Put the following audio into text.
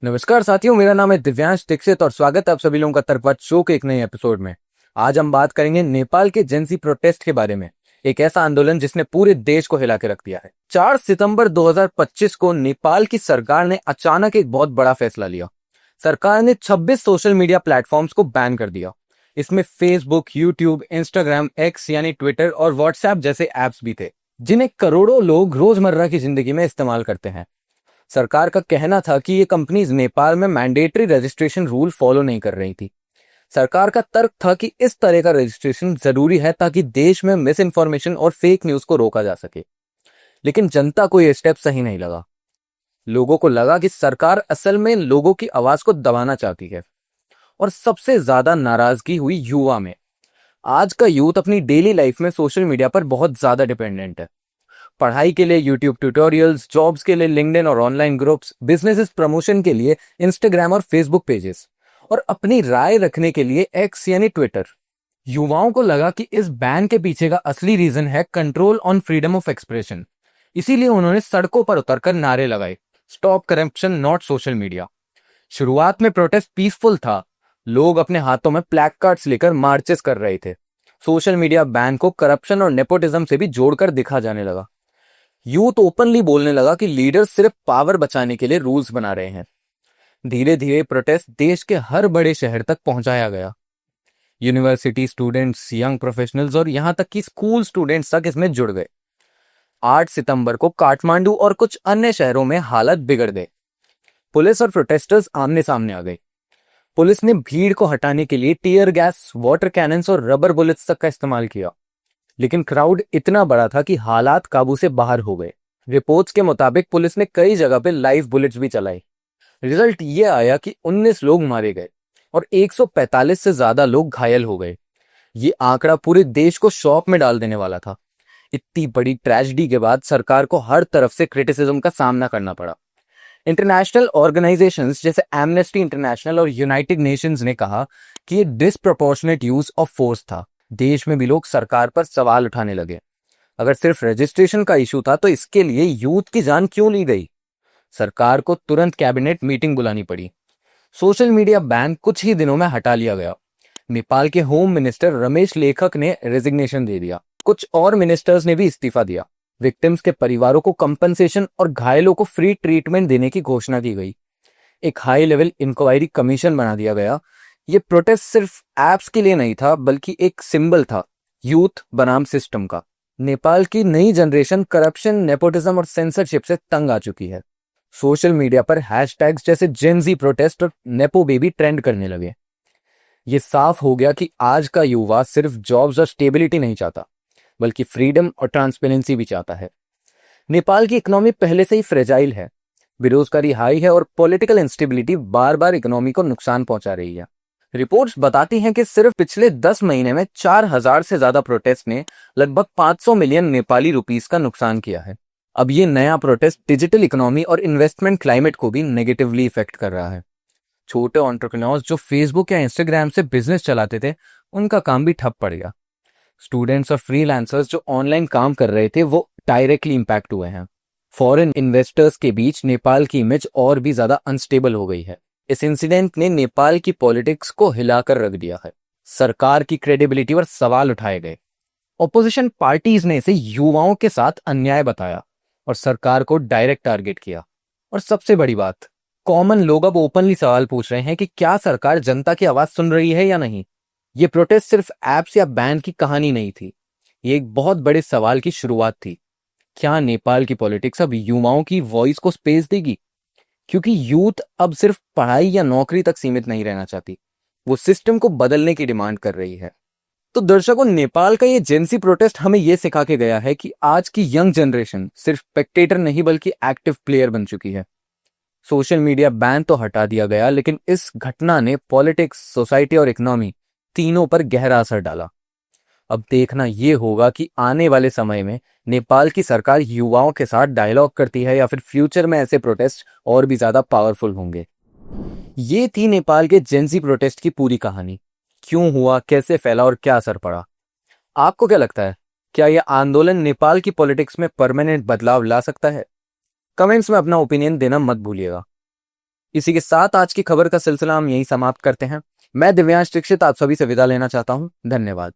नमस्कार साथियों, मेरा नाम है दिव्यांश दीक्षित और स्वागत है आप सभी लोगों का तर्कवाद शो के एक नए एपिसोड में। आज हम बात करेंगे नेपाल के जेंजी प्रोटेस्ट के बारे में, एक ऐसा आंदोलन जिसने पूरे देश को हिला के रख दिया है। 4 सितंबर 2025 को नेपाल की सरकार ने अचानक एक बहुत बड़ा फैसला लिया। सरकार ने 26 सोशल मीडिया प्लेटफॉर्म्स को बैन कर दिया। इसमें फेसबुक, यूट्यूब, इंस्टाग्राम, एक्स यानी ट्विटर और व्हाट्सएप जैसे ऐप्स भी थे, जिन्हें करोड़ों लोग रोजमर्रा की जिंदगी में इस्तेमाल करते हैं। सरकार का कहना था कि ये कंपनीज नेपाल में मैंडेटरी रजिस्ट्रेशन रूल फॉलो नहीं कर रही थी। सरकार का तर्क था कि इस तरह का रजिस्ट्रेशन जरूरी है ताकि देश में मिस इन्फॉर्मेशन और फेक न्यूज को रोका जा सके। लेकिन जनता को यह स्टेप सही नहीं लगा। लोगों को लगा कि सरकार असल में लोगों की आवाज को दबाना चाहती है। और सबसे ज्यादा नाराजगी हुई युवा में। आज का यूथ अपनी डेली लाइफ में सोशल मीडिया पर बहुत ज्यादा डिपेंडेंट है। पढ़ाई के लिए यूट्यूब ट्यूटोरियल्स, जॉब्स के लिए लिंक्डइन और ऑनलाइन ग्रुप्स, बिजनेसेस प्रमोशन के लिए इंस्टाग्राम और फेसबुक पेजेस, और अपनी राय रखने के लिए एक्स यानी ट्विटर। युवाओं को लगा कि इस बैन के पीछे का असली रीजन है control on freedom of expression. इसीलिए उन्होंने सड़कों पर उतरकर नारे लगाए, stop corruption not social media. शुरुआत में प्रोटेस्ट पीसफुल था। लोग अपने हाथों में प्लैक कार्ड्स लेकर मार्चेस कर रहे थे। सोशल मीडिया बैन को करप्शन और नेपोटिज्म से भी जोड़कर दिखा जाने लगा। यूथ ओपनली बोलने लगा कि लीडर्स सिर्फ पावर बचाने के लिए रूल्स बना रहे हैं। धीरे धीरे प्रोटेस्ट देश के हर बड़े शहर तक पहुंचाया गया। यूनिवर्सिटी स्टूडेंट्स, यंग प्रोफेशनल्स और यहां तक कि स्कूल स्टूडेंट्स तक इसमें जुड़ गए। 8 सितंबर को काठमांडू और कुछ अन्य शहरों में हालत बिगड़ गई। पुलिस और प्रोटेस्टर्स आमने सामने आ गए। पुलिस ने भीड़ को हटाने के लिए टीयर गैस, वाटर कैनन्स और रबर बुलेट्स तक का इस्तेमाल किया। लेकिन क्राउड इतना बड़ा था कि हालात काबू से बाहर हो गए। रिपोर्ट्स के मुताबिक पुलिस ने कई जगह पे लाइव बुलेट्स भी चलाई। रिजल्ट ये आया कि 19 लोग मारे गए और 145 से ज्यादा लोग घायल हो गए। ये आंकड़ा पूरे देश को शॉक में डाल देने वाला था। इतनी बड़ी ट्रेजेडी के बाद सरकार को हर तरफ से क्रिटिसिज्म का सामना करना पड़ा। इंटरनेशनल ऑर्गेनाइजेशंस जैसे एमनेस्टी इंटरनेशनल और यूनाइटेड नेशंस ने कहा कि ये डिसप्रोपोर्शनेट यूज ऑफ फोर्स था। देश में भी लोग सरकार पर सवाल उठाने लगे। अगर सिर्फ रजिस्ट्रेशन का इशू था तो इसके लिए यूथ की जान क्यों ली गई? सरकार को तुरंत कैबिनेट मीटिंग बुलानी पड़ी। सोशल मीडिया बैन कुछ ही दिनों में हटा लिया गया। नेपाल के होम मिनिस्टर रमेश लेखक ने रेजिग्नेशन दे दिया। कुछ और मिनिस्टर्स ने भी इस्तीफा दिया। विक्टिम्स के परिवारों को कंपनसेशन और घायलों को फ्री ट्रीटमेंट देने की घोषणा की गई। एक हाई लेवल इंक्वायरी कमीशन बना दिया गया। ये प्रोटेस्ट सिर्फ एप्स के लिए नहीं था, बल्कि एक सिंबल था यूथ बनाम सिस्टम का। नेपाल की नई जनरेशन करप्शन, नेपोटिज्म और सेंसरशिप से तंग आ चुकी है। सोशल मीडिया पर हैशटैग्स जैसे जेनजी प्रोटेस्ट और नेपो बेबी ट्रेंड करने लगे। ये साफ हो गया कि आज का युवा सिर्फ जॉब्स और स्टेबिलिटी नहीं चाहता, बल्कि फ्रीडम और ट्रांसपेरेंसी भी चाहता है। नेपाल की इकोनॉमी पहले से ही फ्रेजाइल है। बेरोजगारी हाई है और पॉलिटिकल इंस्टेबिलिटी बार बार इकोनॉमी को नुकसान पहुंचा रही है। रिपोर्ट्स बताती हैं कि सिर्फ पिछले 10 महीने में 4000 से ज्यादा प्रोटेस्ट ने लगभग 500 मिलियन नेपाली रुपीस का नुकसान किया है। अब ये नया प्रोटेस्ट डिजिटल इकोनॉमी और इन्वेस्टमेंट क्लाइमेट को भी नेगेटिवली इफेक्ट कर रहा है। छोटे एंटरप्रेन्योर्स जो फेसबुक या इंस्टाग्राम से बिजनेस चलाते थे, उनका काम भी ठप पड़ गया। स्टूडेंट्स और फ्रीलांसर्स जो ऑनलाइन काम कर रहे थे, वो डायरेक्टली इंपैक्ट हुए हैं। फॉरेन इन्वेस्टर्स के बीच नेपाल की इमेज और भी ज्यादा अनस्टेबल हो गई है। इस इंसिडेंट ने नेपाल की पॉलिटिक्स को हिलाकर रख दिया है। सरकार की क्रेडिबिलिटी पर सवाल उठाए गए। ऑपोजिशन पार्टीज ने इसे युवाओं के साथ अन्याय बताया और सरकार को डायरेक्ट टारगेट किया। और सबसे बड़ी बात, कॉमन लोग अब ओपनली सवाल पूछ रहे हैं कि क्या सरकार जनता की आवाज सुन रही है या नहीं। ये प्रोटेस्ट सिर्फ एप्स या बैन की कहानी नहीं थी, ये एक बहुत बड़े सवाल की शुरुआत थी। क्या नेपाल की पॉलिटिक्स अब युवाओं की वॉइस को स्पेस देगी? क्योंकि यूथ अब सिर्फ पढ़ाई या नौकरी तक सीमित नहीं रहना चाहती, वो सिस्टम को बदलने की डिमांड कर रही है। तो दर्शकों, नेपाल का ये जेंसी प्रोटेस्ट हमें ये सिखा के गया है कि आज की यंग जनरेशन सिर्फ स्पेक्टेटर नहीं बल्कि एक्टिव प्लेयर बन चुकी है। सोशल मीडिया बैन तो हटा दिया गया, लेकिन इस घटना ने पॉलिटिक्स, सोसाइटी और इकोनॉमी तीनों पर गहरा असर डाला। अब देखना यह होगा कि आने वाले समय में नेपाल की सरकार युवाओं के साथ डायलॉग करती है या फिर फ्यूचर में ऐसे प्रोटेस्ट और भी ज्यादा पावरफुल होंगे। ये थी नेपाल के जेंजी प्रोटेस्ट की पूरी कहानी। क्यों हुआ, कैसे फैला और क्या असर पड़ा। आपको क्या लगता है, क्या यह आंदोलन नेपाल की पॉलिटिक्स में परमानेंट बदलाव ला सकता है? कमेंट्स में अपना ओपिनियन देना मत भूलिएगा। इसी के साथ आज की खबर का सिलसिला हम यहीं समाप्त करते हैं। मैं दिव्यांश दीक्षित आप सभी से विदा लेना चाहता हूं। धन्यवाद।